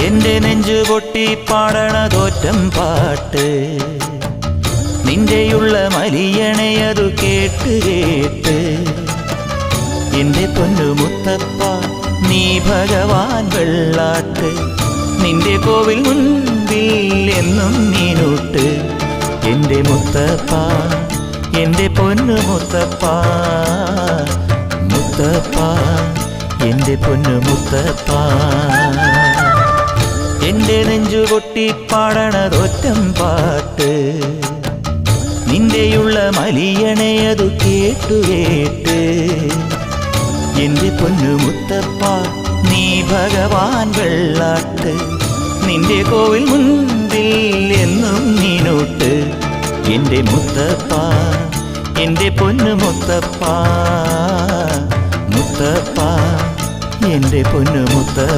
എന്റെ നെഞ്ചു പൊട്ടി പാടണതോറ്റം പാട്ട് നിന്റെയുള്ള മലിയണയതു കേട്ട് കേട്ട് എന്റെ പൊന്നു മുത്തപ്പ നീ ഭഗവാൻ വെള്ളാട്ട് നിന്റെ കോവിൽ മുൻപിൽ എന്നും നീനൂട്ട് എന്റെ മുത്തപ്പ എന്റെ പൊന്നു മുത്തപ്പ മുത്തപ്പ എന്റെ പൊന്നു മുത്തപ്പ എന്റെ നെഞ്ചു പൊട്ടി പാടണതൊറ്റം പാട്ട് നിന്റെയുള്ള മലിയണയതു കേട്ടു കേട്ട് എന്റെ പൊന്നു മുത്തപ്പ നീ ഭഗവാൻ വെള്ളാട്ട് നിന്റെ കോവിൽ മുൻപിൽ എന്നും നീനൂട്ട് എന്റെ മുത്തപ്പ എന്റെ പൊന്നു മുത്തപ്പ മുത്തപ്പ എന്റെ പൊന്നു മുത്തപ്പ